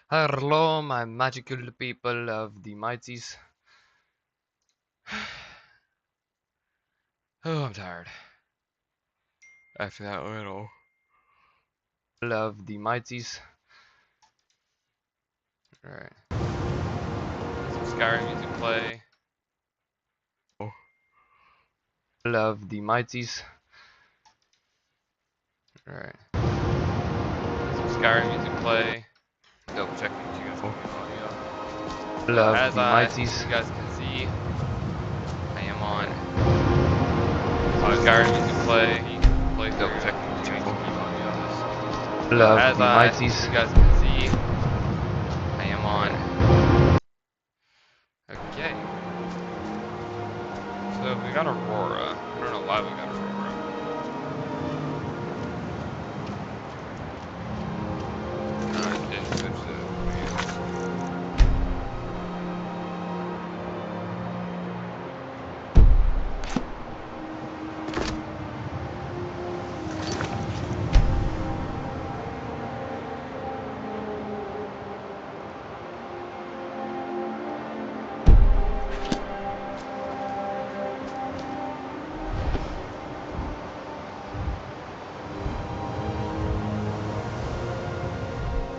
Hello, my magical people of the mighties. Oh, I'm tired. After that little of the mighties. Alright. Some Skyrim music play. Oh. Of the mighties. Alright. Some Skyrim music play. Double checking if you guys can hear audio. As the mighties. You guys can see, I am on Skyrim music play. You can play double checking to change the key audio. As the mighties. You guys can see, I am on. Okay. So we got Aurora. I don't know why we got Aurora. Didn't switch the commands.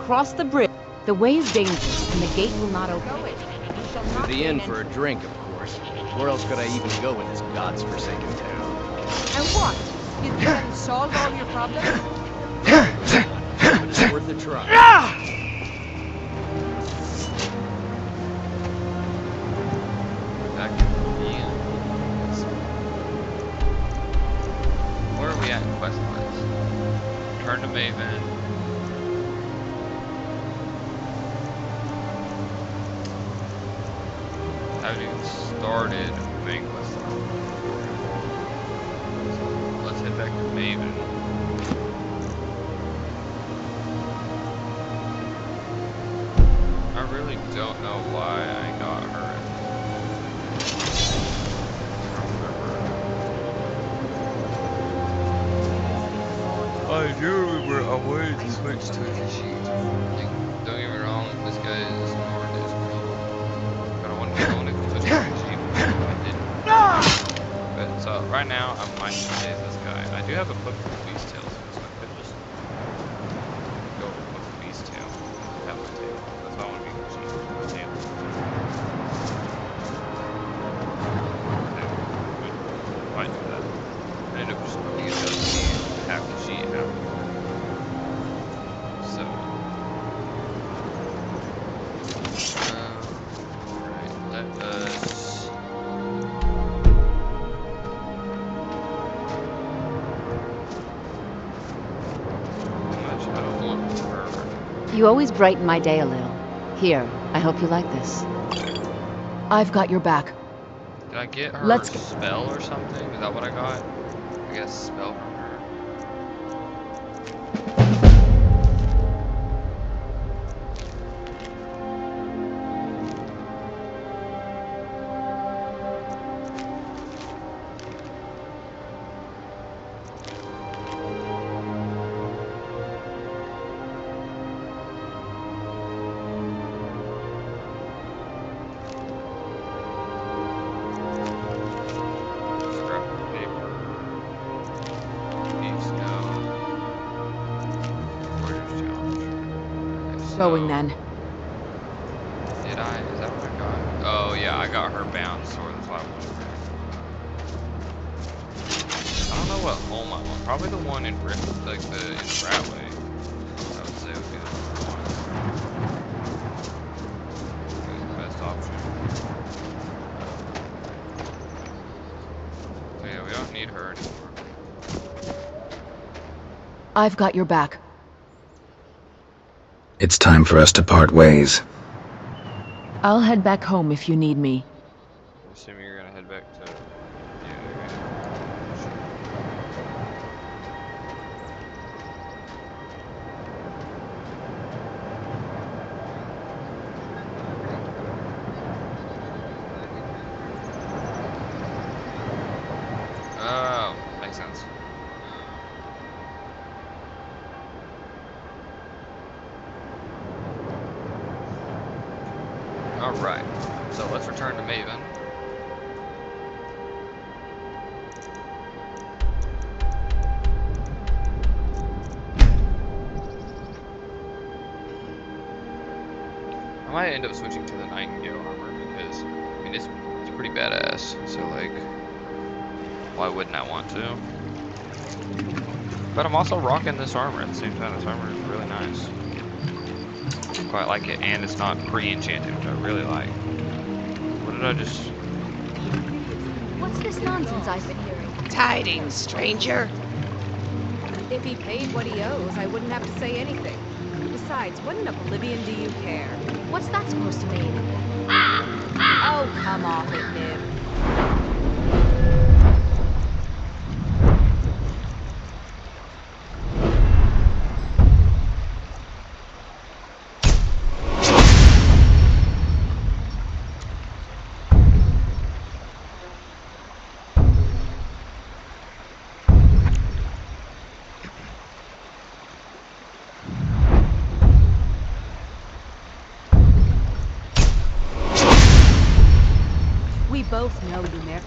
Cross the bridge. The way is dangerous, and the gate will not open. To the inn for a drink, of course. Where else could I even go in this god's-forsaken town? And what? You think that'll solve all your problems? But it's worth a try. Back to the end. Where are we at in quest lines? Turn to Maven. Haven't even started main quest line. So let's head back to Maven. I really don't know why I got her. I do remember I wanted to switch to a Khajiit. Like, don't get me wrong, this guy is smart, is cool. But I wanted to switch to a Khajiit, I didn't. But so right now I might just stay as this guy. I do have a book of Beast Tales, so I could just go with Book of Beast Tale. Have my tail. That's why I want to be Khajiit. My tail. Why do that? I ended up just putting it down to half Khajiit, half. So right, let us You always brighten my day a little. Here, I hope you like this. I've got your back. Did I get her Let's go. spell or something? Is that what I got? I guess spell from her. Scrap of paper. Deep snow. Warrior's challenge. Okay, so Going then. did I? Is that what I got? Oh yeah, I got her bound sword. That's why I wanted her. I don't know what home I want. Probably the one in Rift, like the in Bradway. I would say would be the one. Be the best option. So yeah, we don't need her anymore. I've got your back. It's time for us to part ways. I'll head back home if you need me. I'm assuming you're gonna head back to. Yeah, you're gonna. Oh, makes sense. Alright, so let's return to Maven. I might end up switching to the Nightingale armor because, I mean, it's pretty badass. So, like, why wouldn't I want to? But I'm also rocking this armor at the same time. This armor is really nice. I quite like it, and it's not pre-enchanted, which I really like. What did I just... What's this nonsense I've been hearing? Tidings, stranger. If he paid what he owes, I wouldn't have to say anything. Besides, what in oblivion do you care? What's that supposed to mean? Oh, come off it, Nib. We both know you married.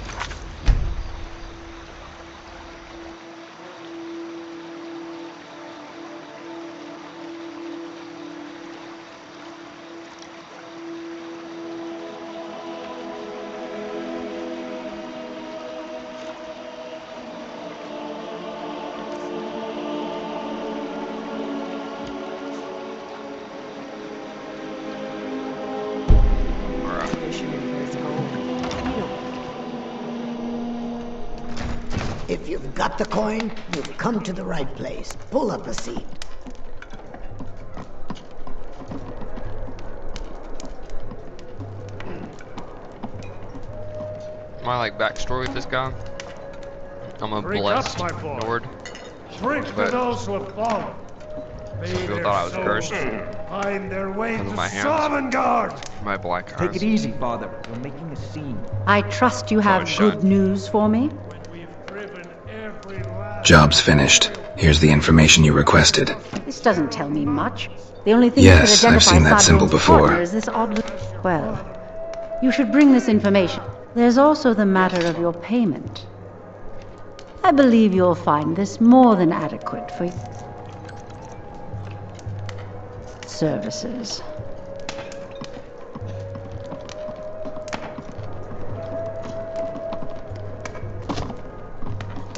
If you've got the coin, you've come to the right place. Pull up a seat. My, like, backstory with this guy. I'm a blessed Nord. Drink for But those who have fallen. May some people their thought I was cursed souls find their way because to of my hands. Sovngarde. My black Take eyes. it easy, Father. We're making a scene. I trust you have shut. good news for me. When we've driven every last Job's finished. Here's the information you requested. This doesn't tell me much. The only thing Yes, that could I've identify seen that symbol Sadron's before. partner is this odd... Well, you should bring this information. There's also the matter of your payment. I believe you'll find this more than adequate for services.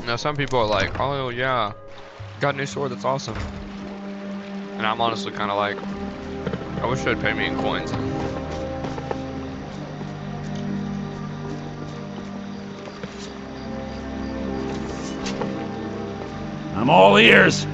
Now some people are like, oh yeah, got a new sword, that's awesome. And I'm honestly kind of like, I wish they'd pay me in coins. I'm all ears.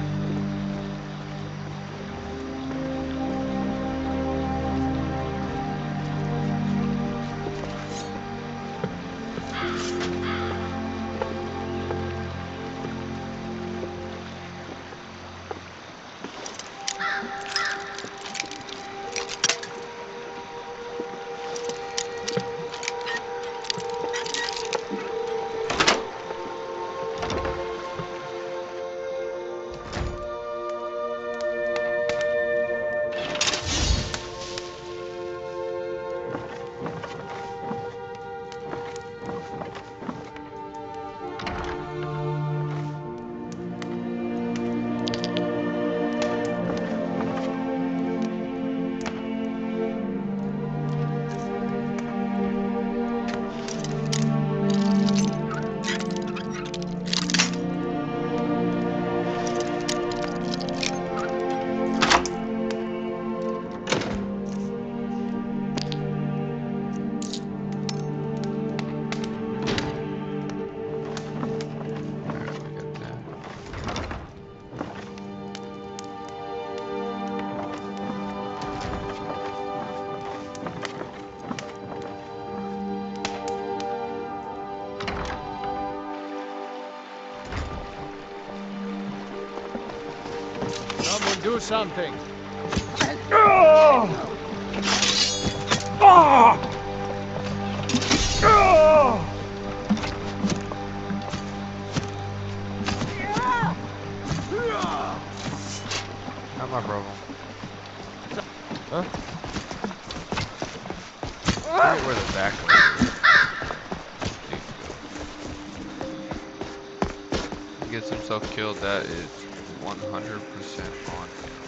Someone do something. Not my problem. Huh? forget where the back way is. He gets himself killed, that is 100% on him.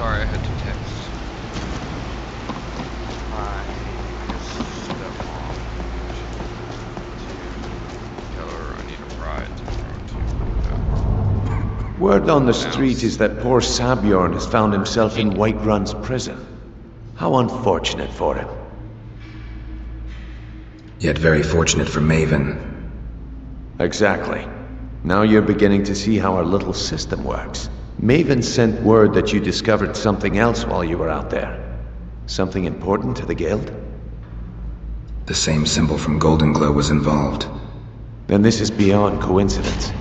Sorry, I had to text my stepmom to tell her I need a ride tomorrow to Word on the street is that poor Sabjorn has found himself in Whiterun's prison. How unfortunate for him. Yet very fortunate for Maven. Exactly. Now you're beginning to see how our little system works. Maven sent word that you discovered something else while you were out there. Something important to the Guild? The same symbol from Golden Glow was involved. Then this is beyond coincidence.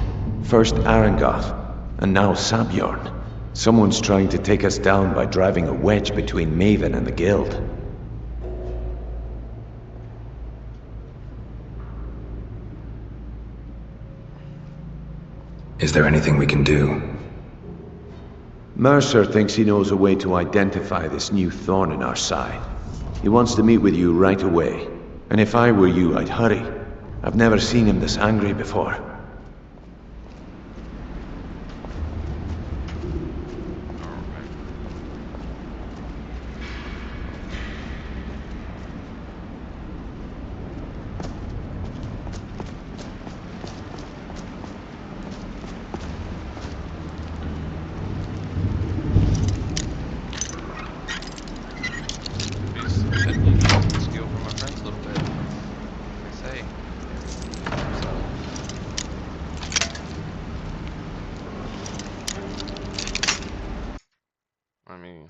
First Arangoth, and now Sabjorn. Someone's trying to take us down by driving a wedge between Maven and the Guild. Is there anything we can do? Mercer thinks he knows a way to identify this new thorn in our side. He wants to meet with you right away. And if I were you, I'd hurry. I've never seen him this angry before.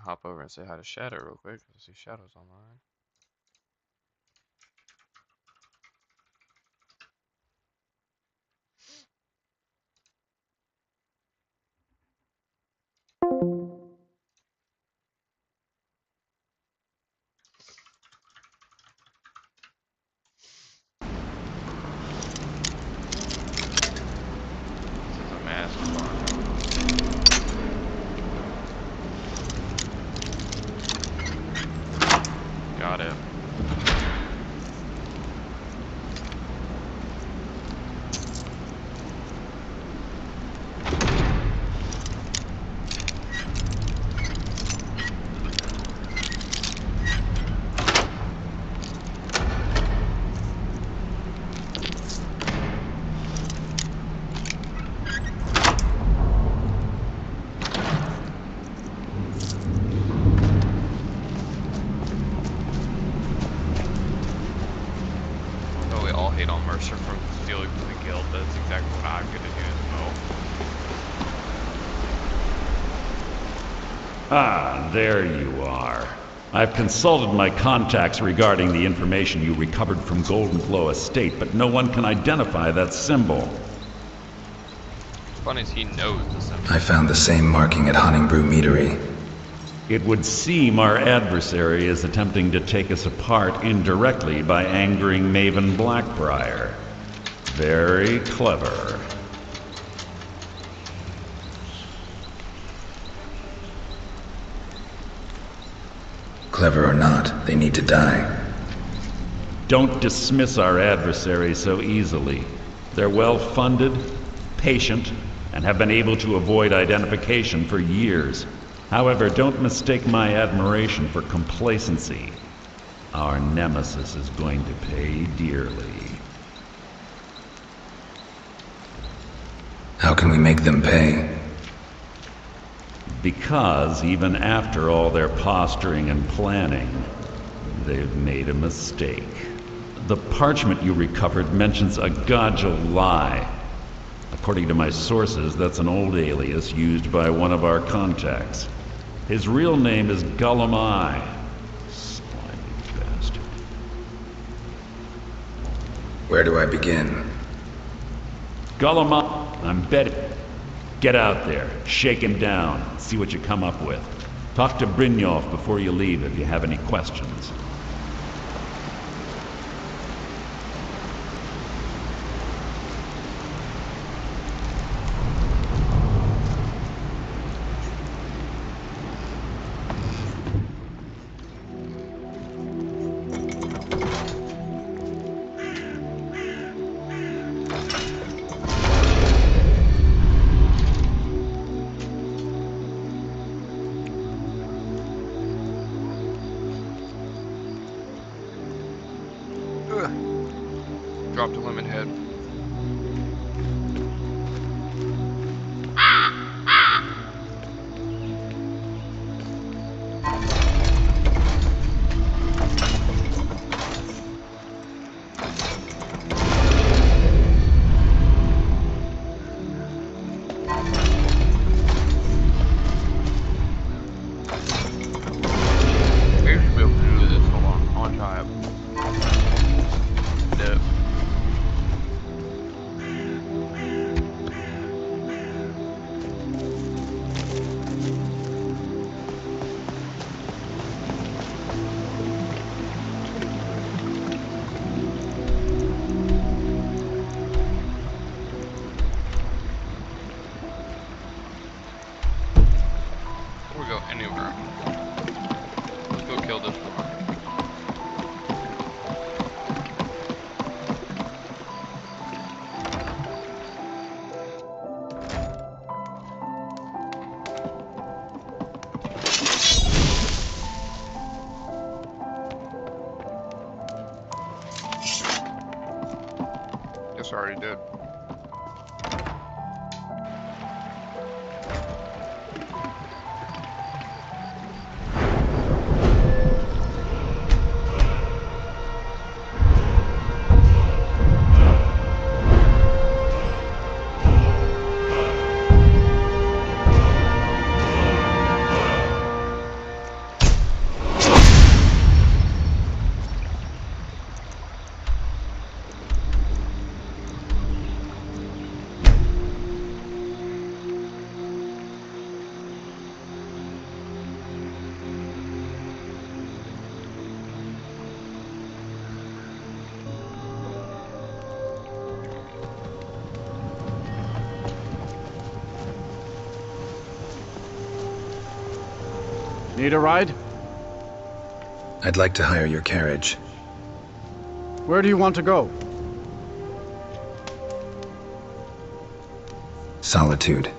Hop over and say hi to Shadow real quick. I see Shadow's online. This is a mask bar. Got it. Hate on Mercer for stealing from the guild. That's exactly what I'm gonna do as well. Ah, there you are. I've consulted my contacts regarding the information you recovered from Golden Glow Estate, but no one can identify that symbol. Funny as he knows the symbol. I found the same marking at Honningbrew Meadery. It would seem our adversary is attempting to take us apart indirectly by angering Maven Blackbriar. Very clever. Clever or not, they need to die. Don't dismiss our adversary so easily. They're well-funded, patient, and have been able to avoid identification for years. However, don't mistake my admiration for complacency. Our nemesis is going to pay dearly. How can we make them pay? Because even after all their posturing and planning, they've made a mistake. The parchment you recovered mentions a Godja lie. According to my sources, that's an old alias used by one of our contacts. His real name is Gullum Eye. Slimy bastard. Where do I begin? Gullum Eye, I'm betting. Get out there, shake him down, see what you come up with. Talk to Brynjolf before you leave if you have any questions. Dropped a lemon head. Maybe we should be able to do this. Hold on. I want to try it. No. Before we go anywhere, let's go kill this one. Guess I already did. Need a ride? I'd like to hire your carriage. Where do you want to go? Solitude.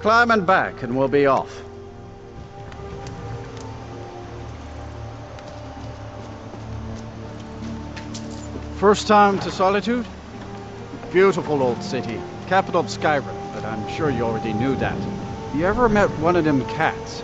Climb and back, and we'll be off. First time to Solitude? Beautiful old city, capital of Skyrim, but I'm sure you already knew that. You ever met one of them cats?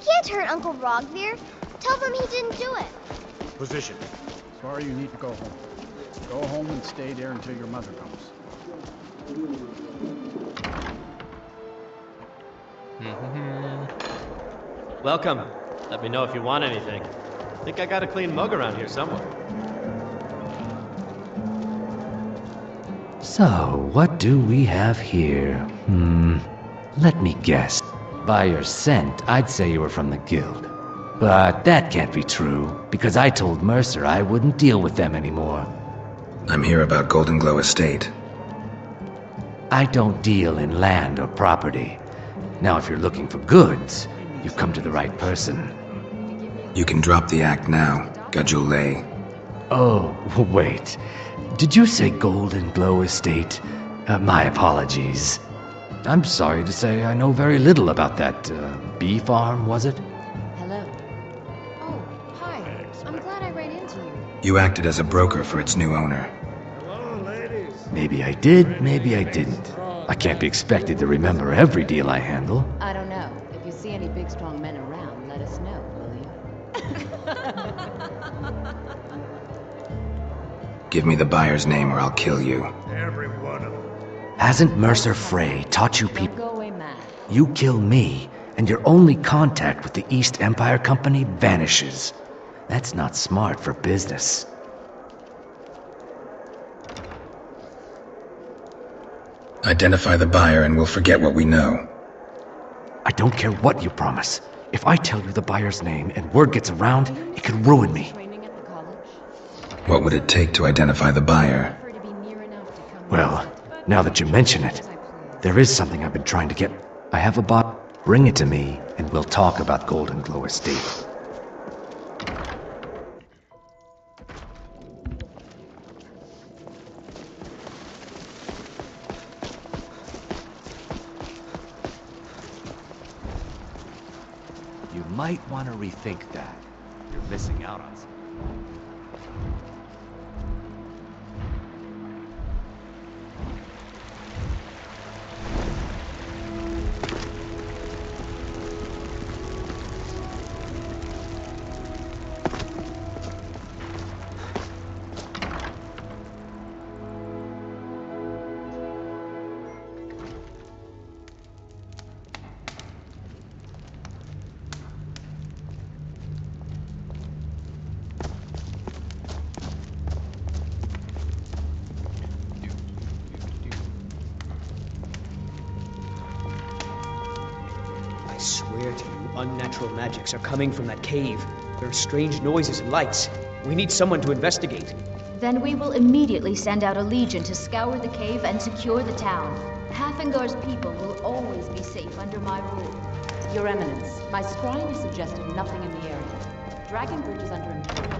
can't hurt Uncle Rogvir. Tell them he didn't do it. Position. Sorry, you need to go home. Go home and stay there until your mother comes. Welcome. Let me know if you want anything. Think I got a clean mug around here somewhere. So, what do we have here? Let me guess. By your scent, I'd say you were from the guild. But that can't be true, because I told Mercer I wouldn't deal with them anymore. I'm here about Golden Glow Estate. I don't deal in land or property. Now, if you're looking for goods, you've come to the right person. You can drop the act now, Gajule. Oh, wait. Did you say Golden Glow Estate? My apologies. I'm sorry to say I know very little about that, bee farm, was it? Hello. Oh, hi. I'm glad I ran into you. You acted as a broker for its new owner. Maybe I did, maybe I didn't. I can't be expected to remember every deal I handle. I don't know. If you see any big, strong men around, let us know, will you? Give me the buyer's name or I'll kill you. Every one of them. Hasn't Mercer Frey taught you people? Don't go away mad. You kill me, and your only contact with the East Empire Company vanishes. That's not smart for business. Identify the buyer and we'll forget what we know. I don't care what you promise. If I tell you the buyer's name and word gets around, it could ruin me. What would it take to identify the buyer? Well, now that you mention it, there is something I've been trying to get. I have a bot. Bring it to me, and we'll talk about Golden Glow Estate. You might want to rethink that. You're missing out on something. I swear to you, unnatural magics are coming from that cave. There are strange noises and lights. We need someone to investigate. Then we will immediately send out a legion to scour the cave and secure the town. Hafingar's people will always be safe under my rule. Your Eminence, my scrying has suggested nothing in the area. Dragon Bridge is under imperial.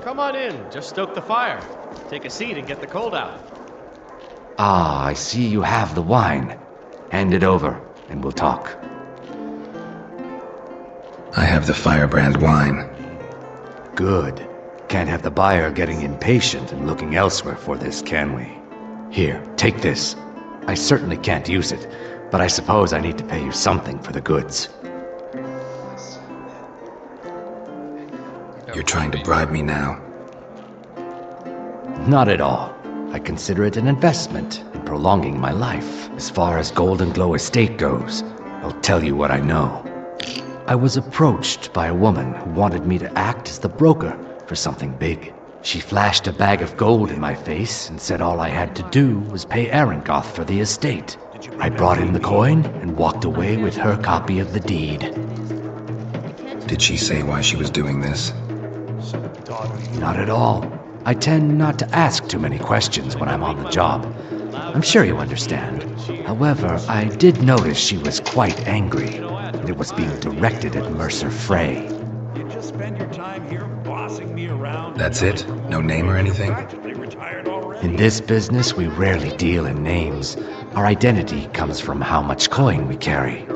Come on in, just stoke the fire. Take a seat and get the cold out. Ah, I see you have the wine. Hand it over, and we'll talk. I have the firebrand wine. Good. Can't have the buyer getting impatient and looking elsewhere for this, can we? Here, take this. I certainly can't use it, but I suppose I need to pay you something for the goods. You're trying to bribe me now? Not at all. I consider it an investment in prolonging my life. As far as Golden Glow Estate goes, I'll tell you what I know. I was approached by a woman who wanted me to act as the broker for something big. She flashed a bag of gold in my face and said all I had to do was pay Arangoth for the estate. I brought in the coin and walked away with her copy of the deed. Did she say why she was doing this? Not at all. I tend not to ask too many questions when I'm on the job. I'm sure you understand. However, I did notice she was quite angry, and it was being directed at Mercer Frey. You just spend your time here bossing bossing me around. That's it? No name or anything? Practically retired already. In this business, we rarely deal in names. Our identity comes from how much coin we carry.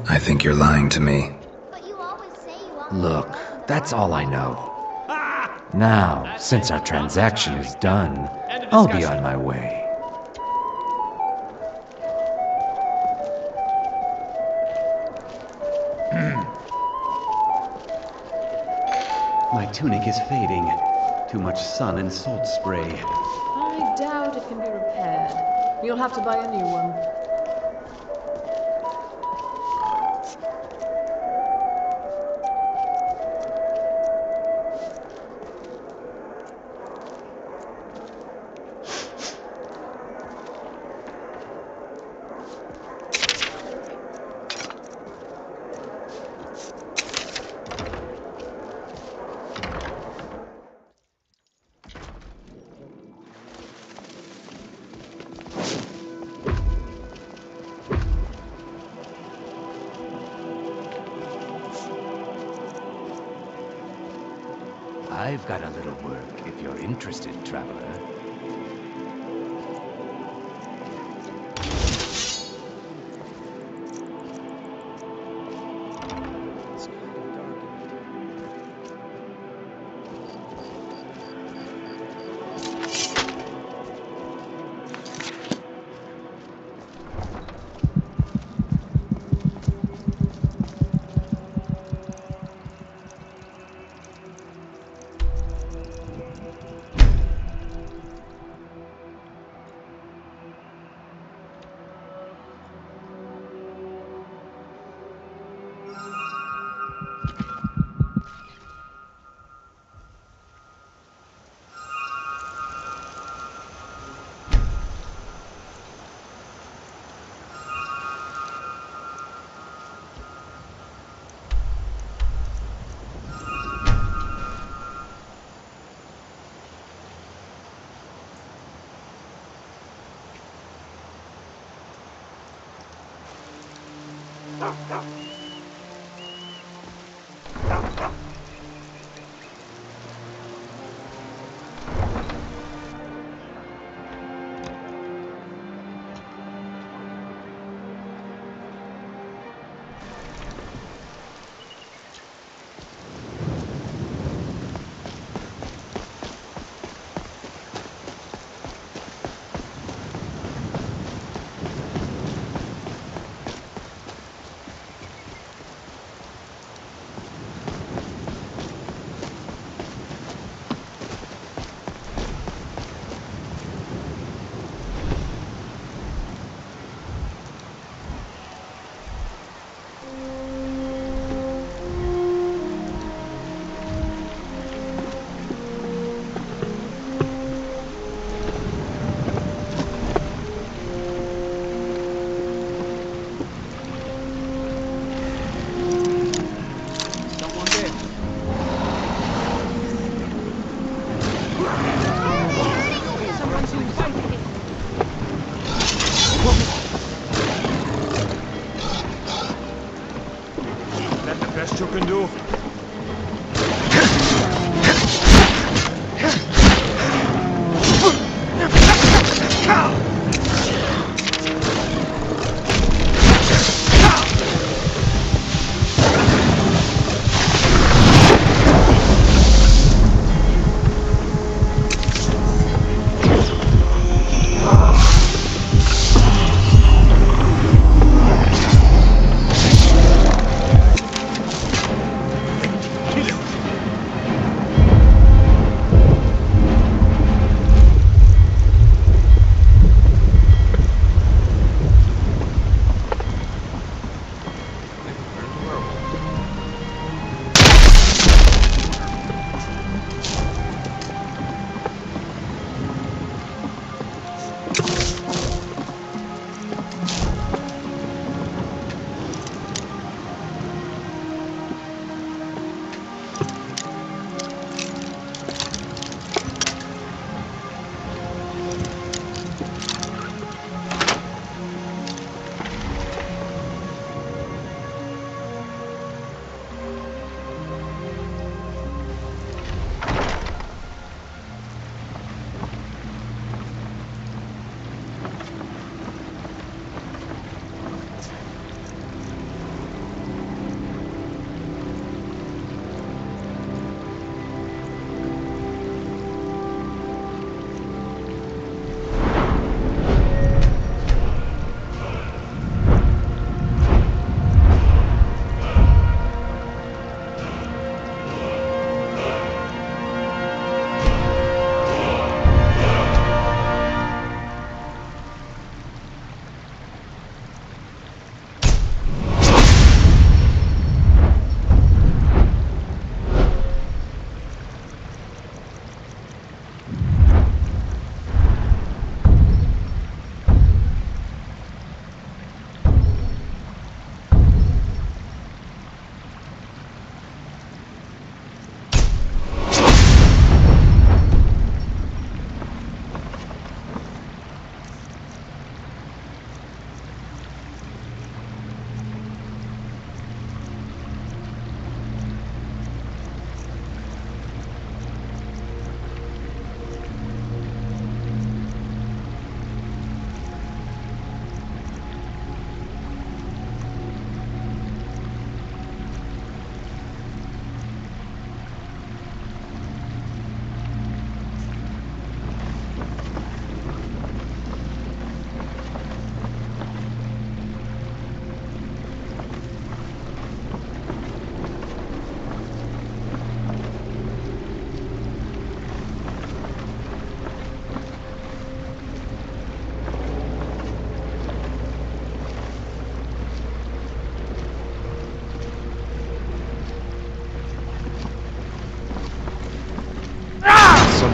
I think you're lying to me. Look, that's all I know. Now, since our transaction is done, I'll be on my way. My tunic is fading. Too much sun and salt spray. I doubt it can be repaired. You'll have to buy a new one. I've got a little work if you're interested, traveler.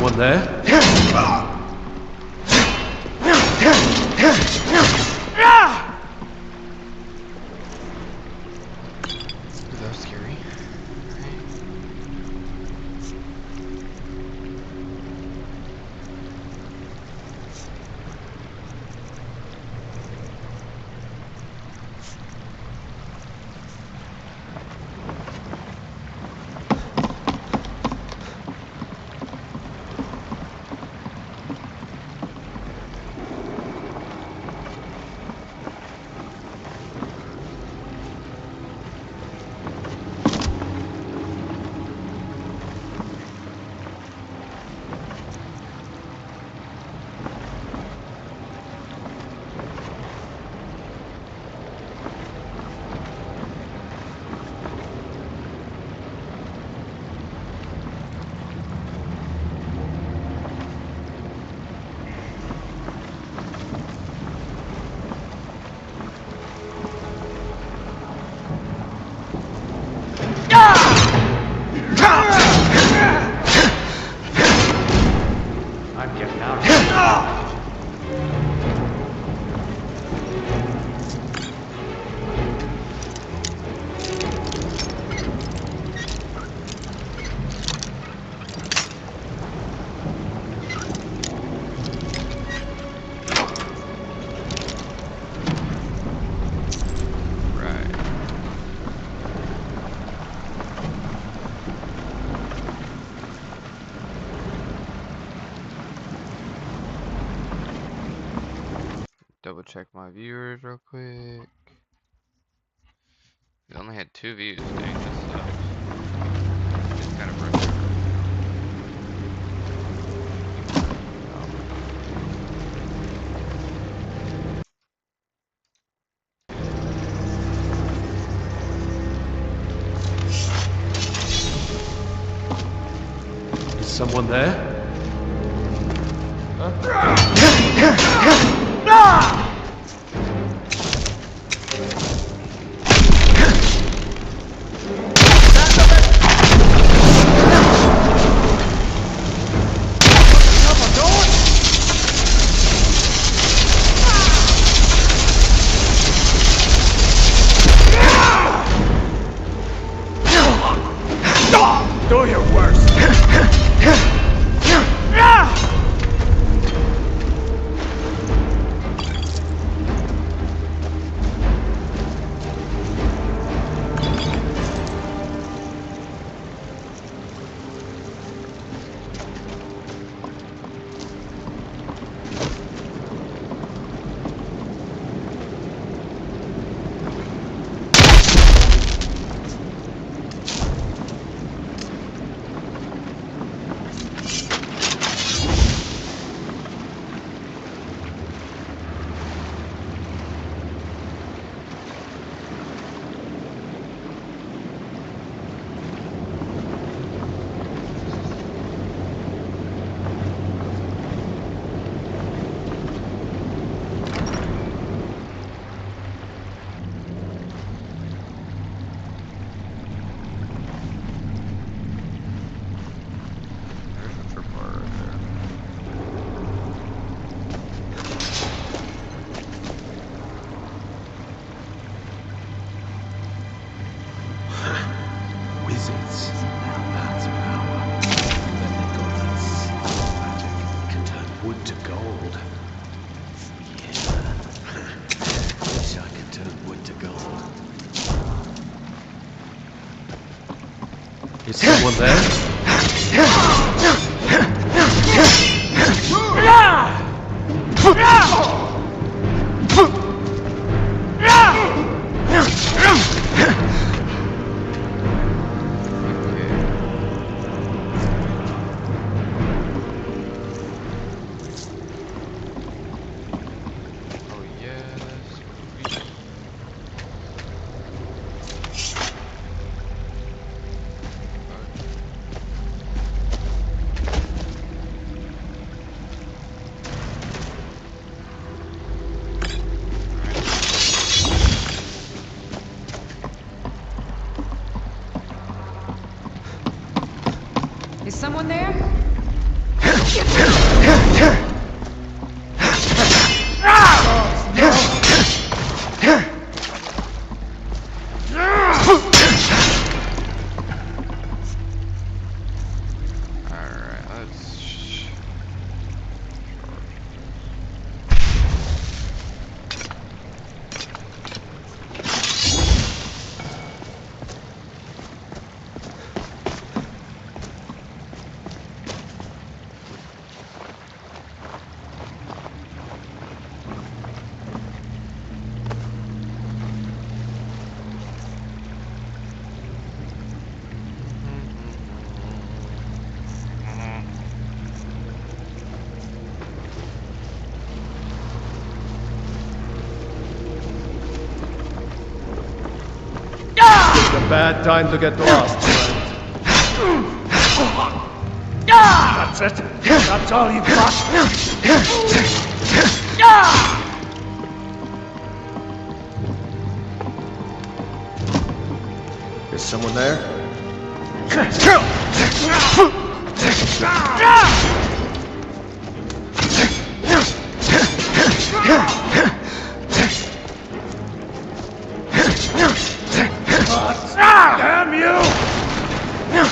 someone there? That was scary. I'm getting out of here. Double check my viewers real quick. We only had 2 views. Dang, this sucks. It's kind of frustrating. Is someone there? Do your worst. Wizards. Now that's power. Then they got this magic can turn wood to gold. Yeah. Wish I could turn wood to gold. Is someone there? bad time to get lost, friend. That's it? That's all you got? Is someone there? Damn you! No!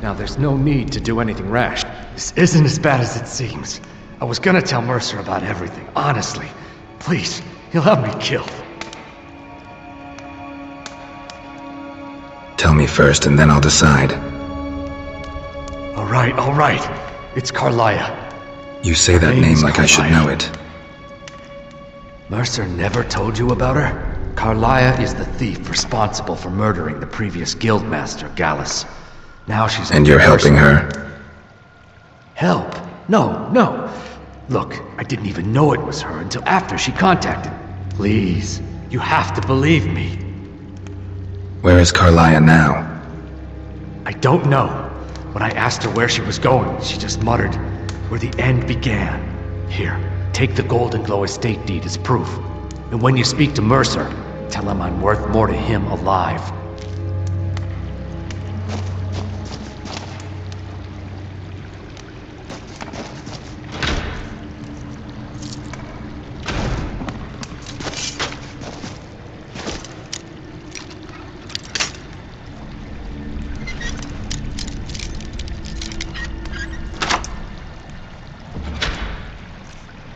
Now, there's no need to do anything rash. This isn't as bad as it seems. I was gonna tell Mercer about everything, honestly. Please, he'll have me killed. Tell me first, and then I'll decide. All right. It's Carlia. You say that name like I should know it. Mercer never told you about her? Carlia is the thief responsible for murdering the previous guildmaster, Gallus. Now she's... And you're helping her? Help? No. Look, I didn't even know it was her until after she contacted. Please, you have to believe me. Where is Carlia now? I don't know. When I asked her where she was going, she just muttered, "Where the end began." Here, take the Golden Glow estate deed as proof. And when you speak to Mercer, tell him I'm worth more to him alive.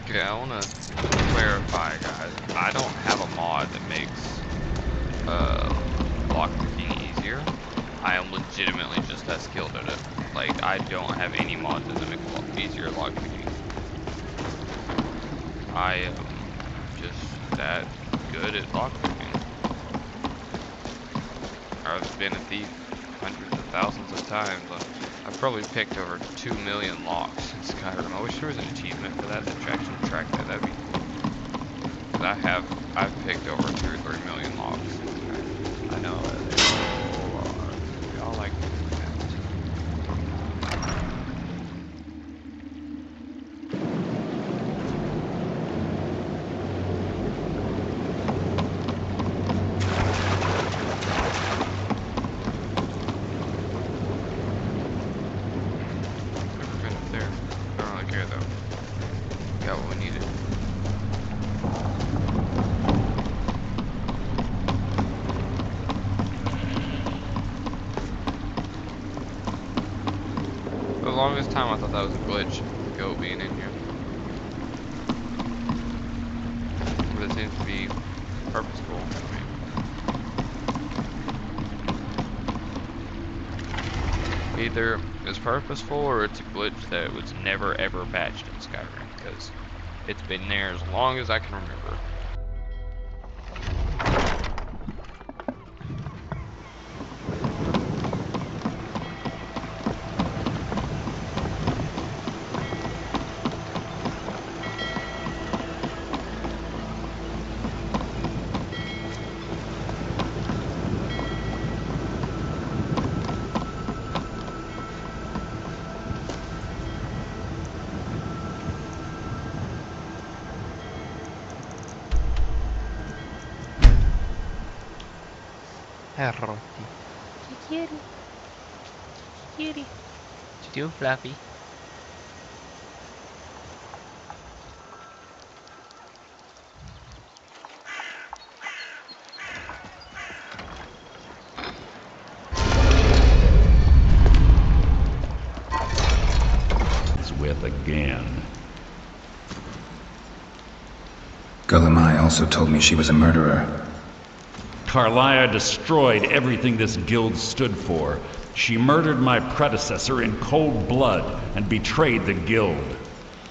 Okay, I want to clarify, guys. I don't have a mod that makes lockpicking easier. I am legitimately just that skilled at it. Like, I don't have any mod that make easier lockpicking. I am just that good at lockpicking. I've been a thief hundreds of thousands of times. I've probably picked over 2 million locks in Skyrim. I wish there was an achievement for that to actually track that. That'd be cool. Because I've picked over 2 or 3 million locks. I know y'all like that. longest time I thought that was a glitch, the goat being in here. But it seems to be purposeful. I mean, either it's purposeful or it's a glitch that was never ever patched in Skyrim, because it's been there as long as I can remember. Roti. Kitty. Kitty. What you do, Fluffy? Is with again. Gulamai also told me she was a murderer. Carlia destroyed everything this guild stood for. She murdered my predecessor in cold blood and betrayed the guild.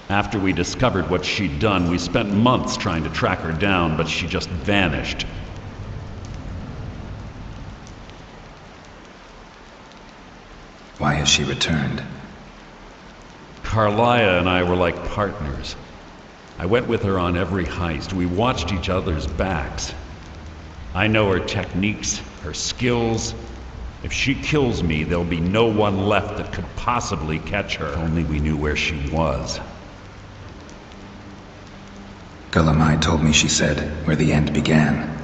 After we discovered what she'd done, we spent months trying to track her down, but she just vanished. Why has she returned? Carlia and I were like partners. I went with her on every heist. We watched each other's backs. I know her techniques, her skills. If she kills me, there'll be no one left that could possibly catch her. If only we knew where she was. Gulamai told me she said where the end began.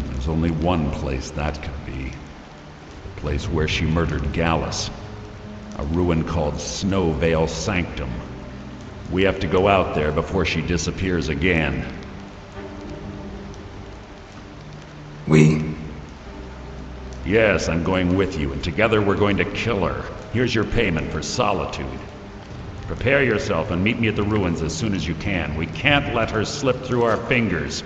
There's only one place that could be. The place where she murdered Gallus. A ruin called Snow Vale Sanctum. We have to go out there before she disappears again. We? Yes, I'm going with you, and together we're going to kill her. Here's your payment for solitude. Prepare yourself and meet me at the ruins as soon as you can. We can't let her slip through our fingers.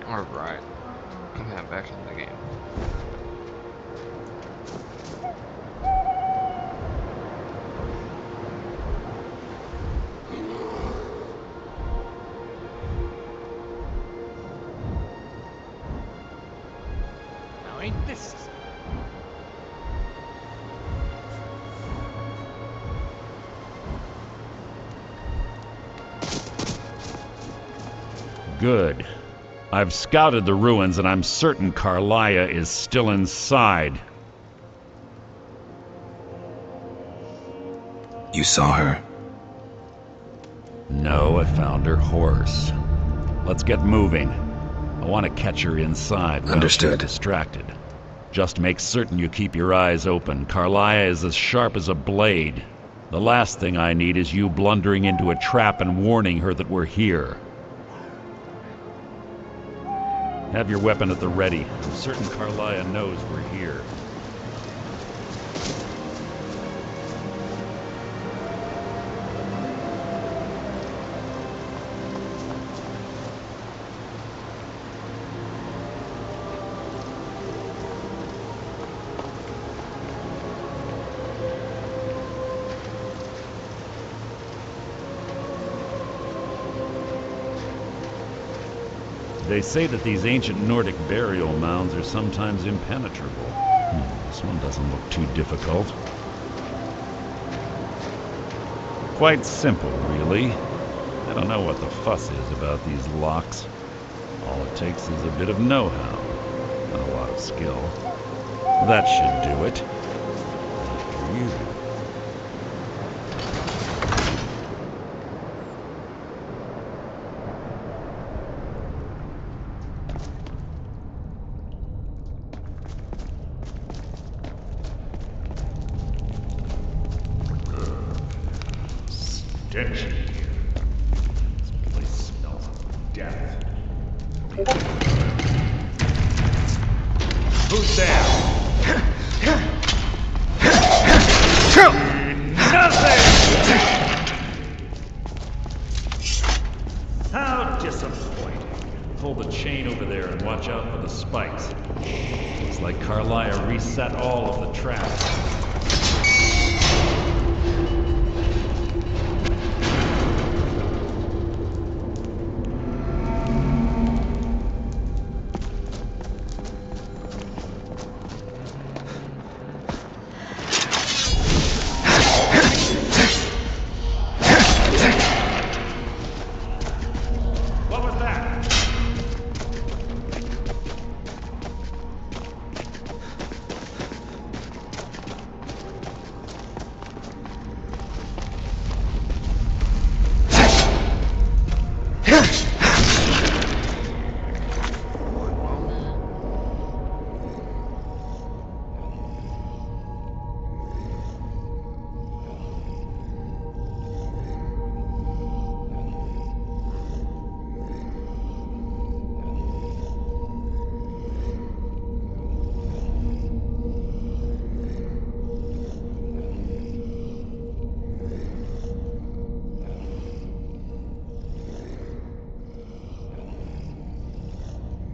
Alright. Okay, I'm back in the game. Now ain't this Good. I've scouted the ruins and I'm certain Carlia is still inside. You saw her? No, I found her horse. Let's get moving. I want to catch her inside while she's Understood. distracted. Just make certain you keep your eyes open. Carlia is as sharp as a blade. The last thing I need is you blundering into a trap and warning her that we're here. Have your weapon at the ready. I'm certain Carlia knows we're here. They say that these ancient Nordic burial mounds are sometimes impenetrable. This one doesn't look too difficult. Quite simple, really. I don't know what the fuss is about these locks. All it takes is a bit of know-how, and a lot of skill. That should do it. After you. Stench in here. This place smells of death. Who's there? Nothing! How disappointing. Hold the chain over there and watch out for the spikes. Looks like Carlia reset all of the traps.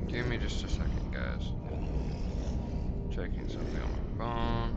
Give me just a second, guys. Checking something on my phone.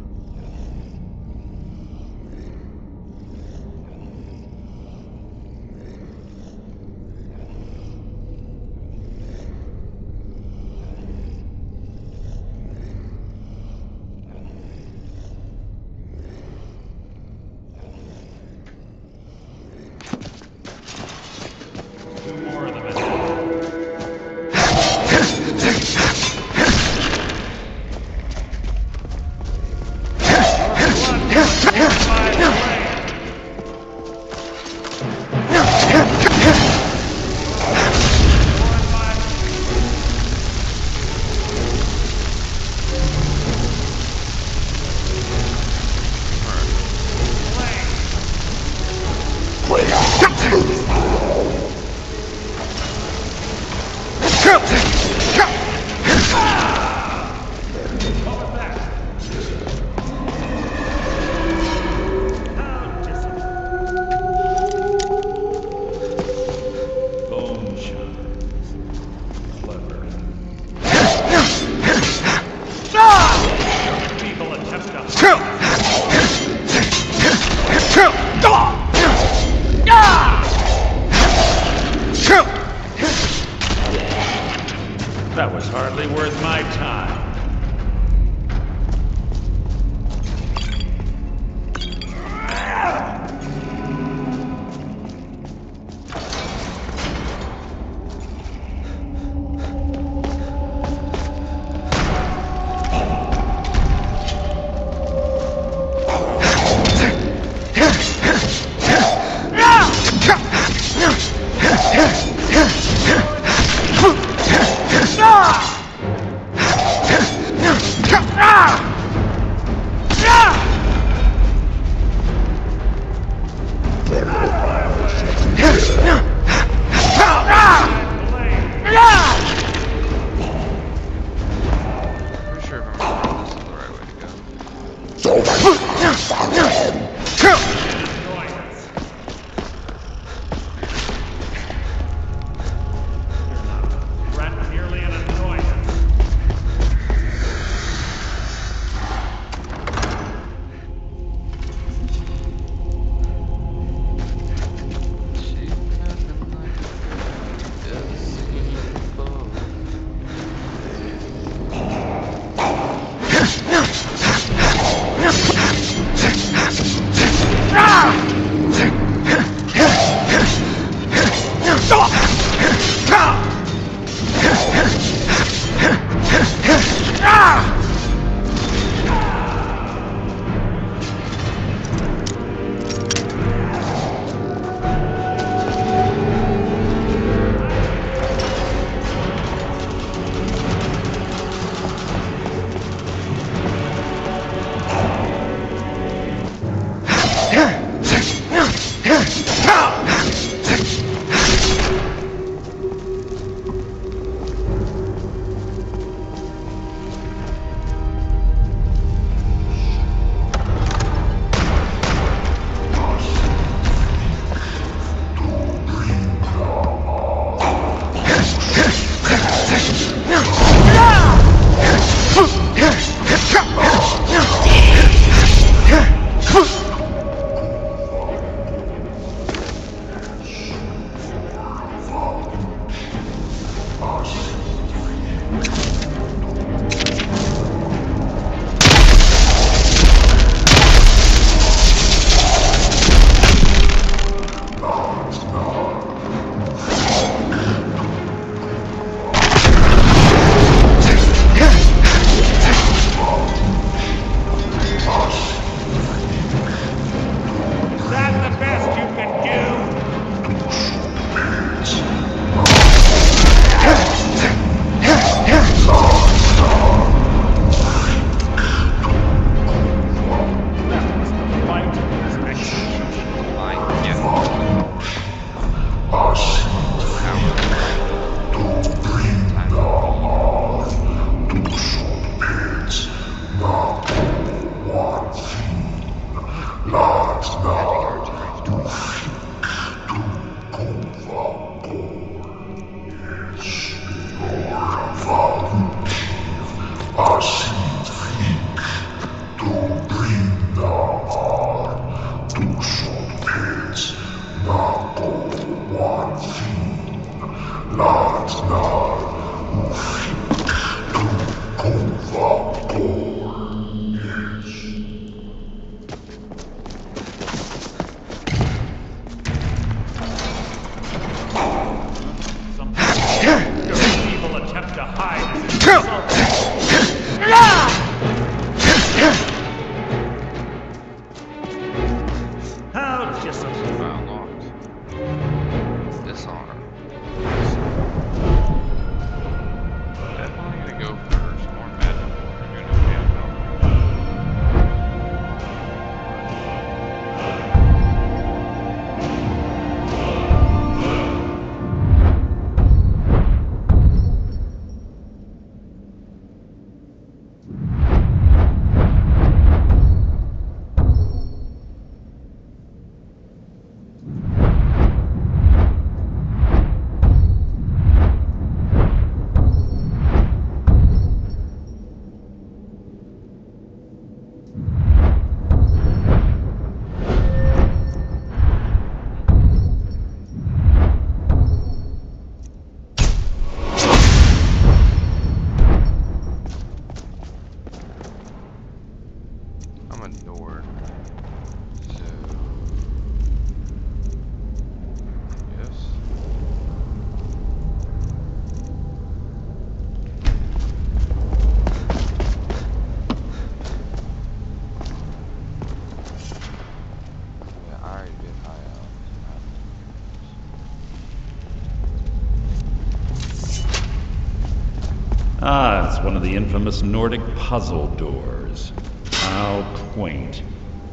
Ah, it's one of the infamous Nordic puzzle doors. How quaint.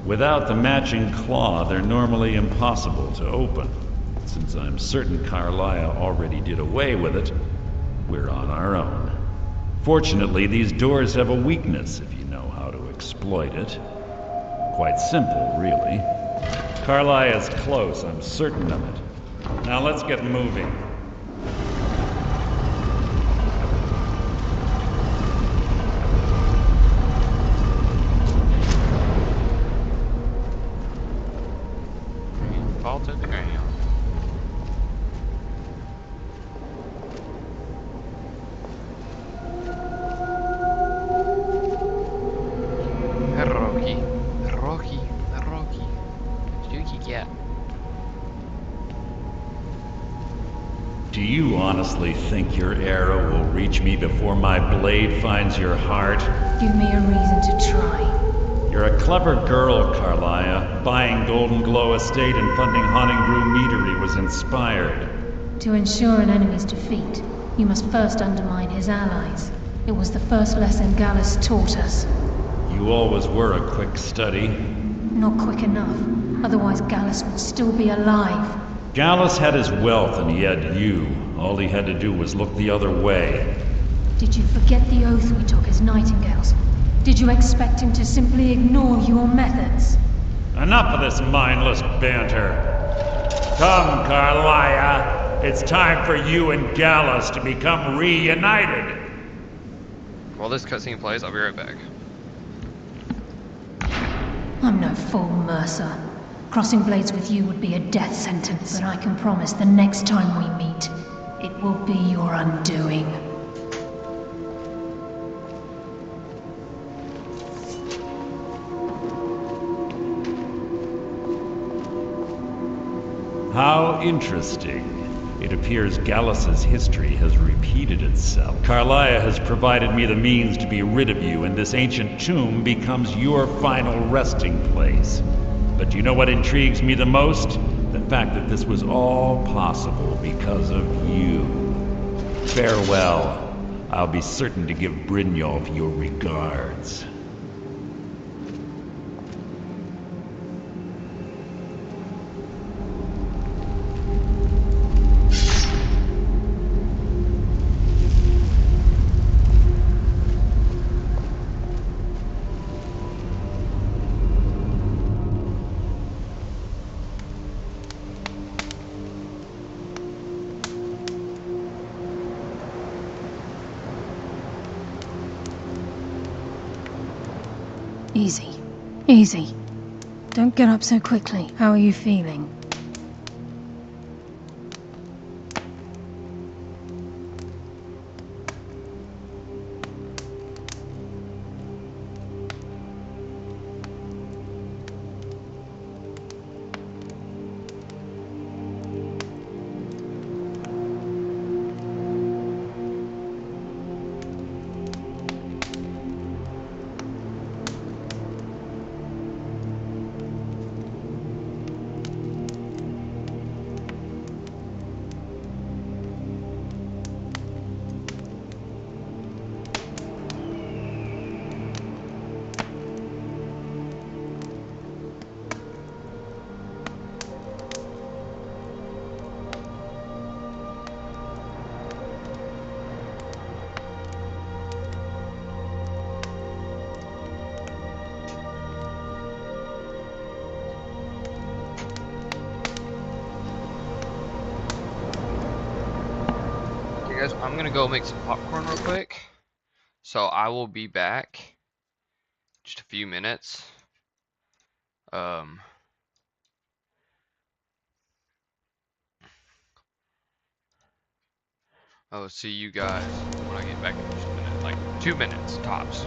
Without the matching claw, they're normally impossible to open. Since I'm certain Carlisle already did away with it, we're on our own. Fortunately, these doors have a weakness if you know how to exploit it. Quite simple, really. Carlisle is close, I'm certain of it. Now let's get moving. Fall to the ground. Rocky. Dookie cat. Do you honestly think your arrow will reach me before my blade finds your heart? Give me a reason to try. You're a clever girl, Carlisle. Buying Golden Glow Estate and funding Haunting Brew Meadery was inspired. To ensure an enemy's defeat, you must first undermine his allies. It was the first lesson Gallus taught us. You always were a quick study. Not quick enough. Otherwise Gallus would still be alive. Gallus had his wealth and he had you. All he had to do was look the other way. Did you forget the oath we took as Nightingales? Did you expect him to simply ignore your methods? Enough of this mindless banter. Come, Carlisle. It's time for you and Gallus to become reunited. While this cutscene plays, I'll be right back. I'm no fool, Mercer. Crossing blades with you would be a death sentence, but I can promise the next time we meet, it will be your undoing. How interesting. It appears Gallus's history has repeated itself. Carlisle has provided me the means to be rid of you, and this ancient tomb becomes your final resting place. But do you know what intrigues me the most? The fact that this was all possible because of you. Farewell. I'll be certain to give Brynjolf your regards. Easy. Easy. Don't get up so quickly. How are you feeling? Guys, I'm gonna go make some popcorn real quick, so I will be back just a few minutes. I'll see you guys when I get back in just a minute, like 2 minutes tops.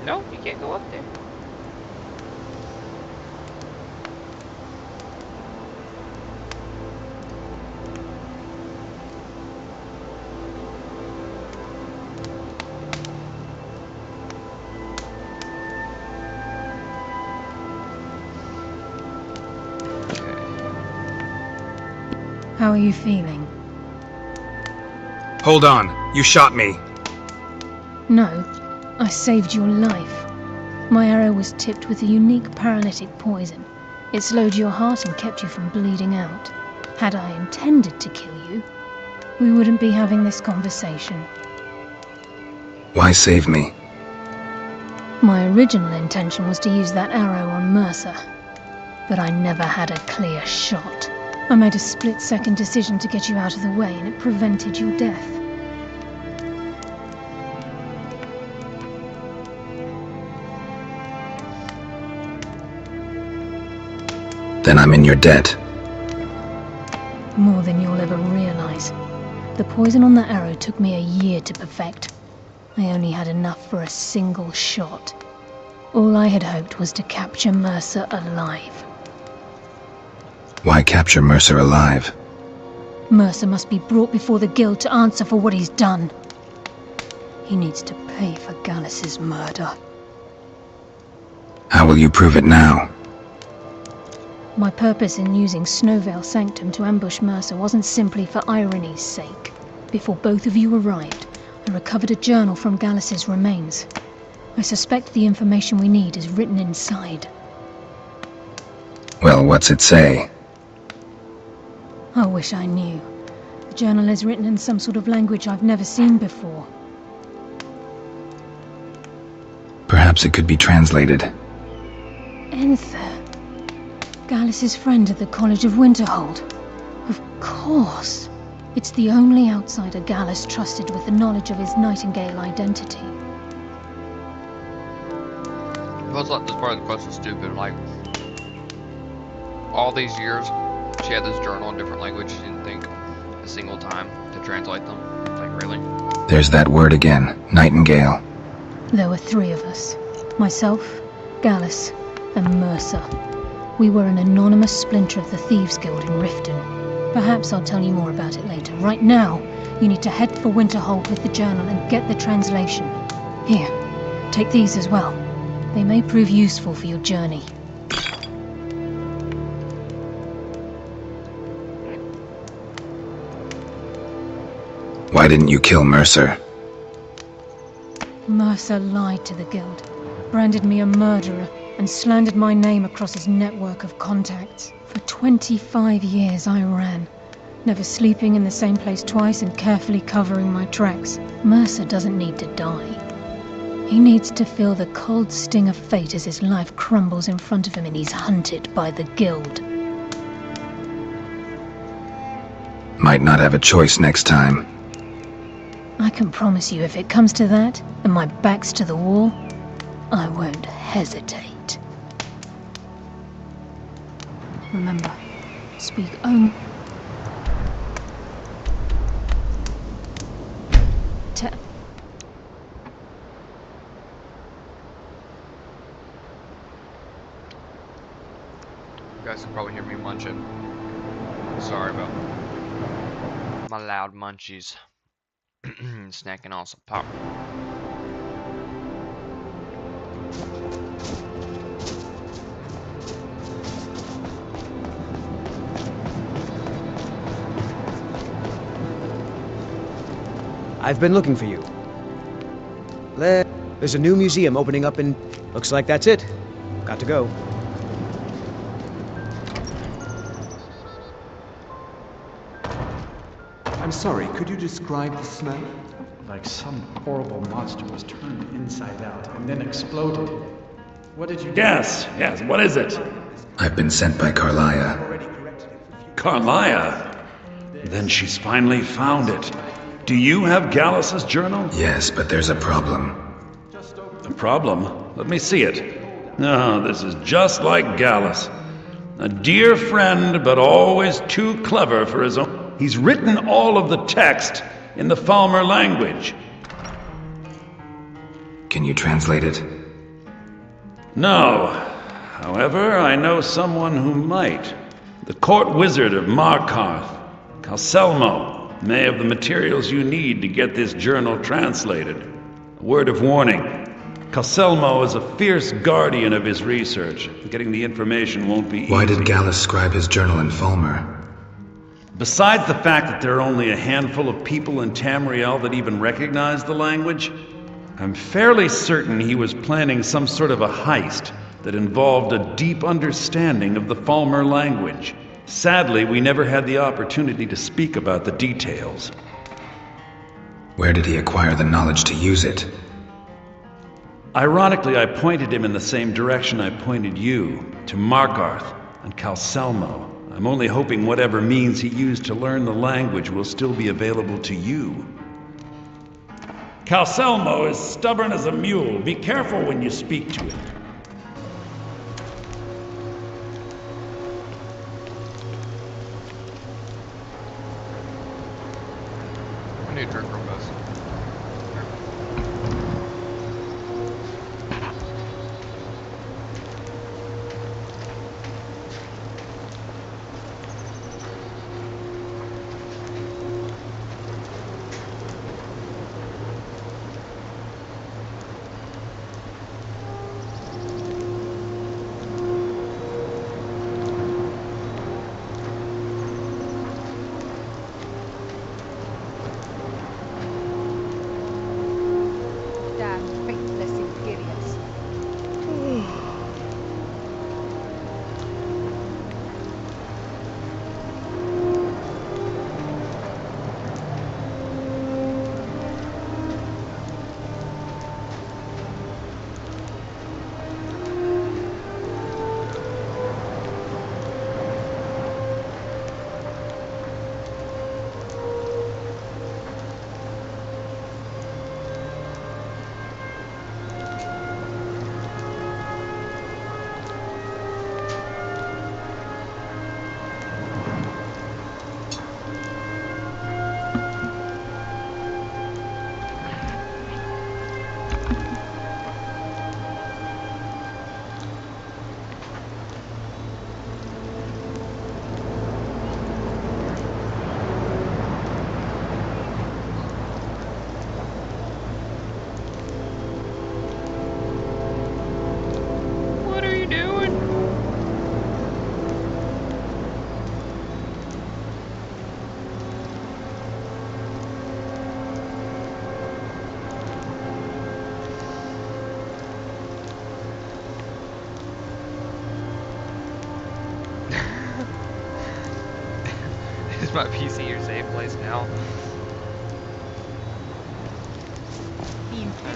No, you can't go up there. How are you feeling? Hold on. You shot me. No, I saved your life. My arrow was tipped with a unique paralytic poison. It slowed your heart and kept you from bleeding out. Had I intended to kill you, we wouldn't be having this conversation. Why save me? My original intention was to use that arrow on Mercer, but I never had a clear shot. I made a split-second decision to get you out of the way, and it prevented your death. Then I'm in your debt. More than you'll ever realize. The poison on that arrow took me a year to perfect. I only had enough for a single shot. All I had hoped was to capture Mercer alive. Why capture Mercer alive? Mercer must be brought before the Guild to answer for what he's done. He needs to pay for Gallus's murder. How will you prove it now? My purpose in using Snowvale Sanctum to ambush Mercer wasn't simply for irony's sake. Before both of you arrived, I recovered a journal from Gallus's remains. I suspect the information we need is written inside. Well, what's it say? I wish I knew. The journal is written in some sort of language I've never seen before. Perhaps it could be translated. Enther. Gallus's friend at the College of Winterhold. Of course. It's the only outsider Gallus trusted with the knowledge of his Nightingale identity. I was like, this part of the quest was stupid. Like, all these years, she had this journal in different languages. She didn't think a single time to translate them. Like, really? There's that word again. Nightingale. There were three of us. Myself, Gallus, and Mercer. We were an anonymous splinter of the Thieves Guild in Riften. Perhaps I'll tell you more about it later. Right now, you need to head for Winterhold with the journal and get the translation. Here, take these as well. They may prove useful for your journey. Why didn't you kill Mercer? Mercer lied to the Guild, branded me a murderer, and slandered my name across his network of contacts. For 25 years I ran, never sleeping in the same place twice and carefully covering my tracks. Mercer doesn't need to die. He needs to feel the cold sting of fate as his life crumbles in front of him and he's hunted by the Guild. Might not have a choice next time. I can promise you if it comes to that, and my back's to the wall, I won't hesitate. Remember, speak only... You guys can probably hear me munching. Sorry about my loud munchies. Snacking on some pop. I've been looking for you. There's a new museum opening up in... Looks like that's it. Got to go. I'm sorry, could you describe the smell? Like some horrible monster was turned inside out and then exploded. What did you do? Yes, what is it? I've been sent by Carlia. Carlia? Then she's finally found it. Do you have Gallus's journal? Yes, but there's a problem. A problem? Let me see it. No, this is just like Gallus. A dear friend, but always too clever for his own. He's written all of the text in the Falmer language. Can you translate it? No. However, I know someone who might. The court wizard of Markarth, Calselmo, may have the materials you need to get this journal translated. A word of warning. Calselmo is a fierce guardian of his research. Getting the information won't be easy. Why did Gallus scribe his journal in Fulmer? Besides the fact that there are only a handful of people in Tamriel that even recognize the language, I'm fairly certain he was planning some sort of a heist that involved a deep understanding of the Fulmer language. Sadly, we never had the opportunity to speak about the details. Where did he acquire the knowledge to use it? Ironically, I pointed him in the same direction I pointed you, to Markarth and Calselmo. I'm only hoping whatever means he used to learn the language will still be available to you. Calselmo is stubborn as a mule. Be careful when you speak to him. I need her from us. Is my PC your safe place now?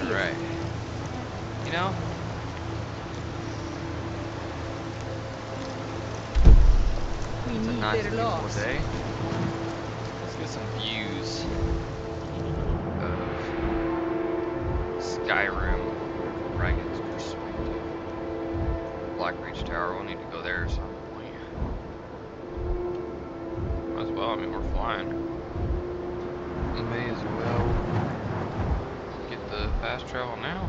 Alright. You know? It's a nice beautiful day. Let's get some views of Skyrim from Dragon's perspective. Black Ridge Tower, we'll need to go there at some point. As well, I mean, we're flying. We may as well get the fast travel now.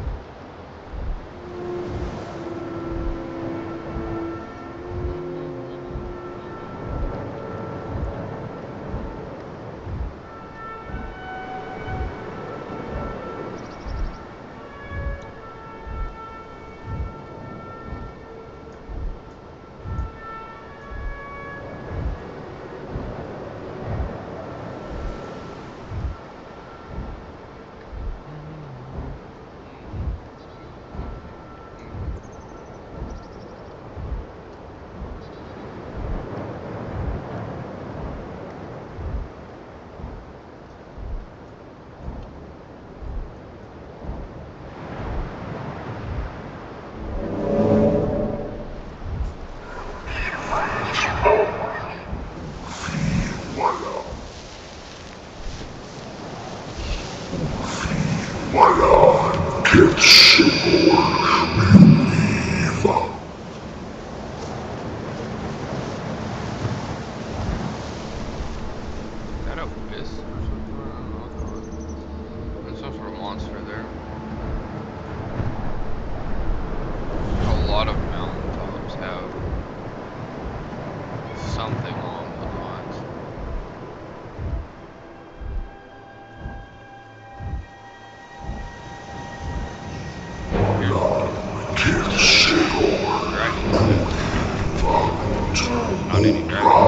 Not any dragons.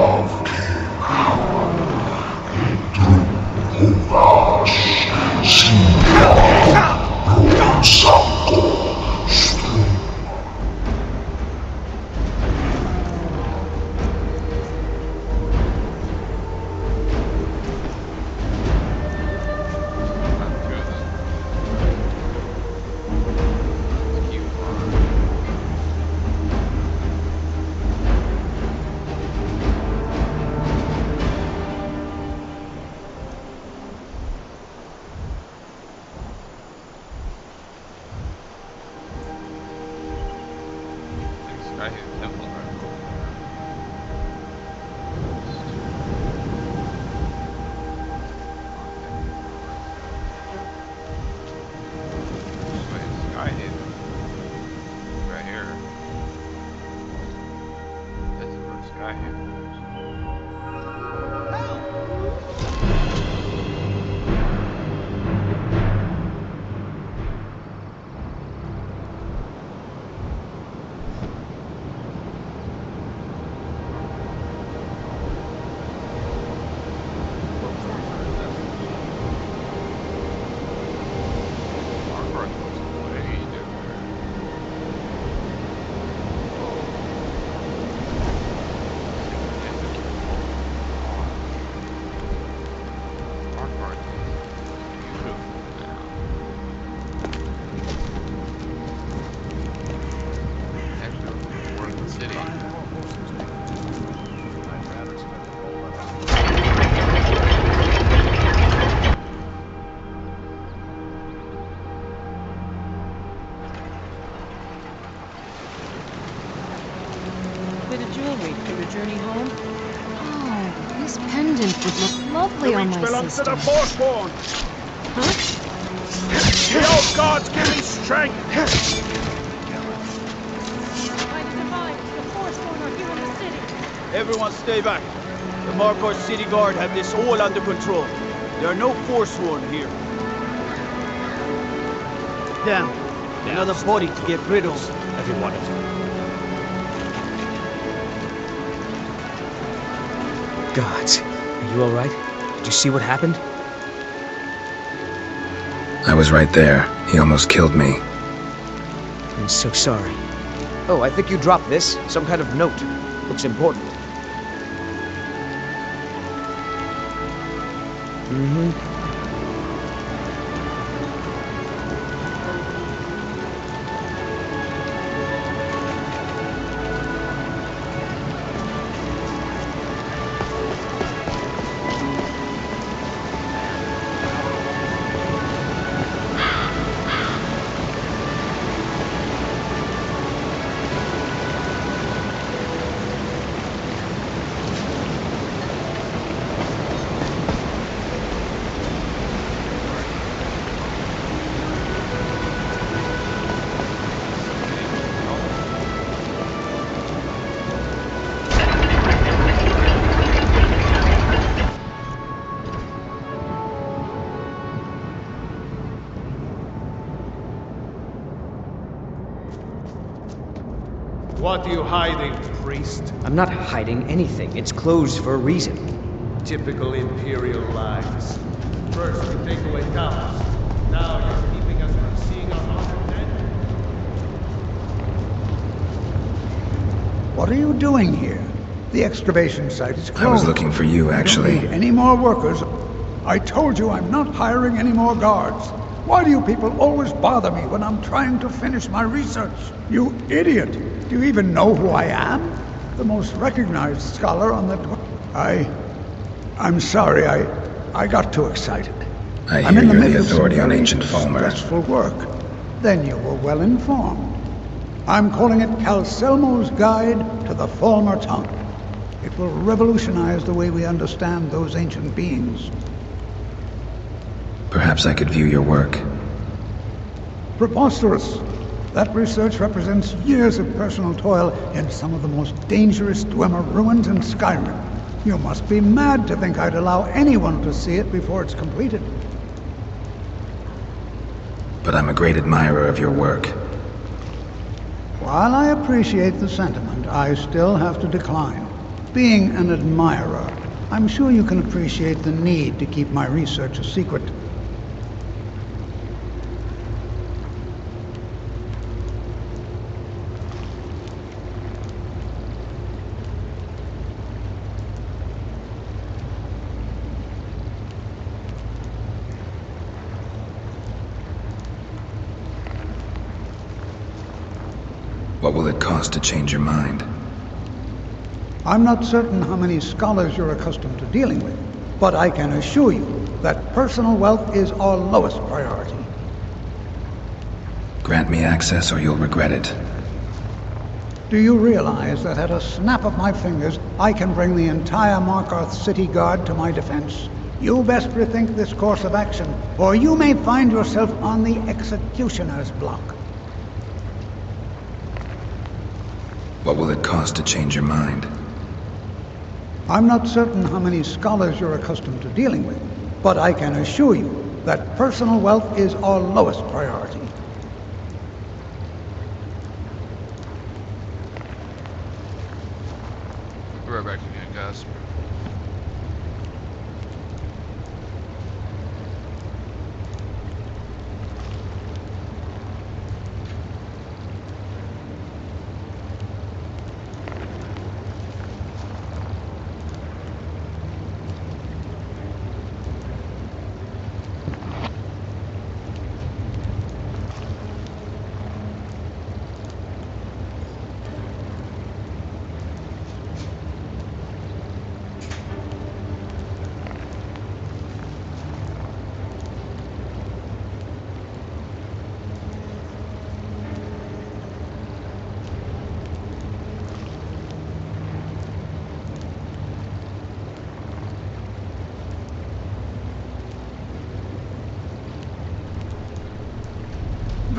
Bit of jewelry for your journey home? Oh, this pendant would look lovely on my belongs sister. to the Forsborn. Huh? The old gods give me strength. Everyone stay back. The Markor City Guard have this all under control. There are no Forsworn here. Damn. Another body to get rid of. Everyone is. Gods, are you alright? Did you see what happened? I was right there. He almost killed me. I'm so sorry. Oh, I think you dropped this. Some kind of note. Looks important. Mm-hmm. What are you hiding, priest? I'm not hiding anything. It's closed for a reason. Typical Imperial lies. First you take away cows. Now you're keeping us from seeing our honored dead. What are you doing here? The excavation site is closed. I was looking for you, actually. Don't need any more workers. I told you I'm not hiring any more guards. Why do you people always bother me when I'm trying to finish my research? You idiot! Do you even know who I am? The most recognized scholar on the... I'm sorry, I got too excited. I'm in the middle of authority on ancient Falmer. Stressful work. Then you were well informed. I'm calling it Calcelmo's Guide to the Falmer Tongue. It will revolutionize the way we understand those ancient beings. Perhaps I could view your work. Preposterous. That research represents years of personal toil in some of the most dangerous Dwemer ruins in Skyrim. You must be mad to think I'd allow anyone to see it before it's completed. But I'm a great admirer of your work. While I appreciate the sentiment, I still have to decline. Being an admirer, I'm sure you can appreciate the need to keep my research a secret. What will it cost to change your mind? I'm not certain how many scholars you're accustomed to dealing with, but I can assure you that personal wealth is our lowest priority. Grant me access or you'll regret it. Do you realize that at a snap of my fingers, I can bring the entire Markarth City Guard to my defense? You best rethink this course of action, or you may find yourself on the executioner's block. What will it cost to change your mind? I'm not certain how many scholars you're accustomed to dealing with, but I can assure you that personal wealth is our lowest priority. Be right back again, guys.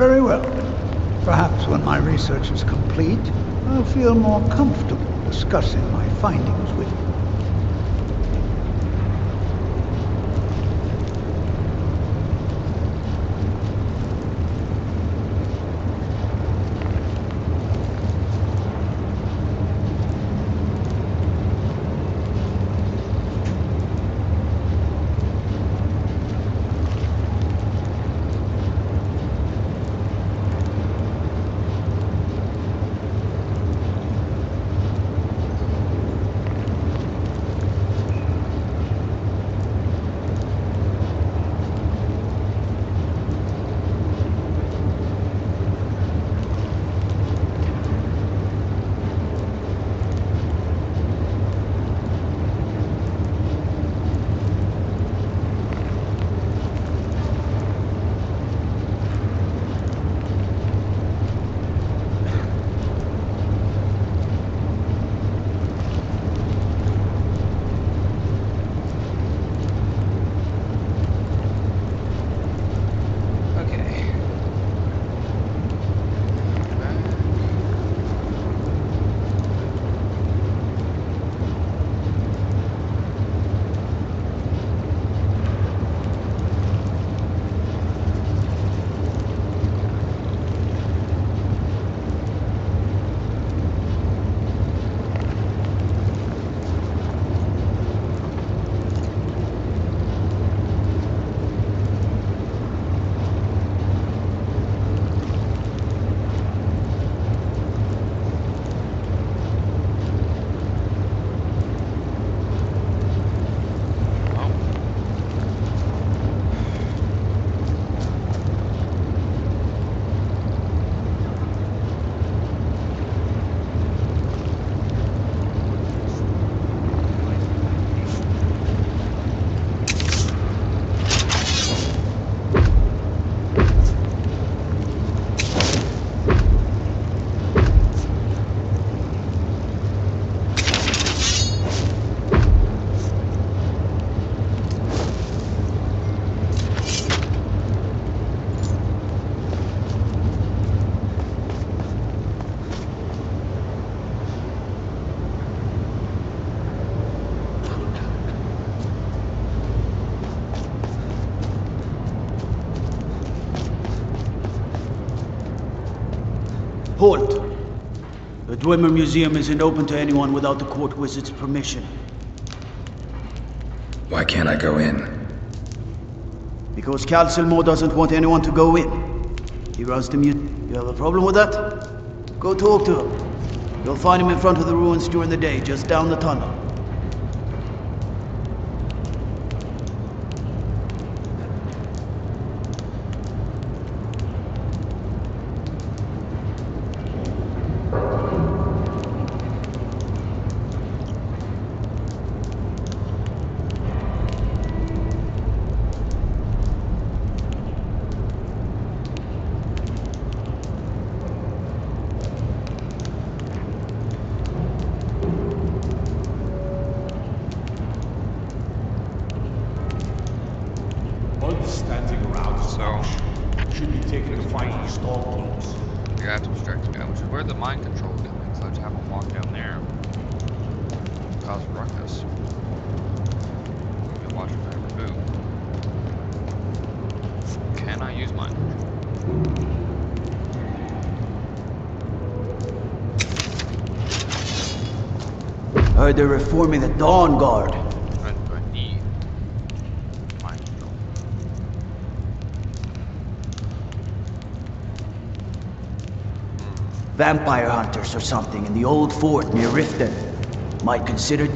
Very well. Perhaps when my research is complete, I'll feel more comfortable discussing my findings with you. Hold. The Dwemer Museum isn't open to anyone without the court wizard's permission. Why can't I go in? Because Calcelmo doesn't want anyone to go in. He runs the mute. You have a problem with that? Go talk to him. You'll find him in front of the ruins during the day, just down the tunnel. Standing around so should be taken to find these storm cloaks. You have to distract the guy, which is where the mind control is going, so I just have him walk down there and cause a ruckus. Watch him never move. Can I use mind control? Heard they're reforming the Dawn Guard. Vampire hunters or something in the old fort near Riften. Might consider...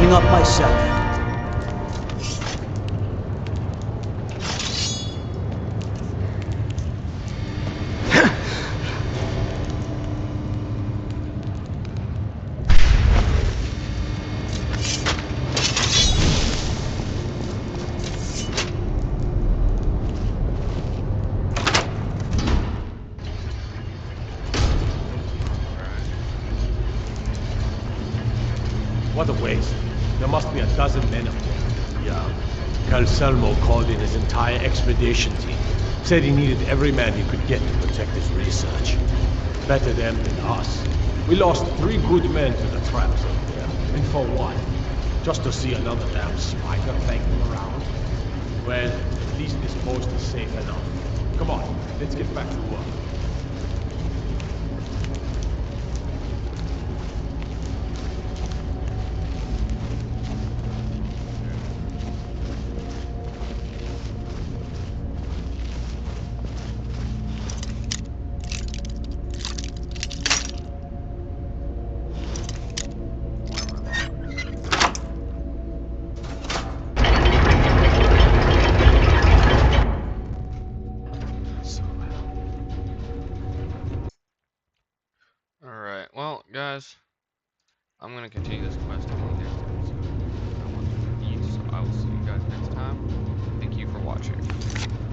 up myself. What a waste. There must be a dozen men up there. Yeah. Calcelmo called in his entire expedition team. Said he needed every man he could get to protect his research. Better them than us. We lost 3 good men to the traps up there. And for what? Just to see another damn spider flanking around? Well, at least this post is safe enough. Come on, let's get back to work. Alright, well, guys, I'm going to continue this quest in the next episode. I want to eat, so I will see you guys next time. Thank you for watching.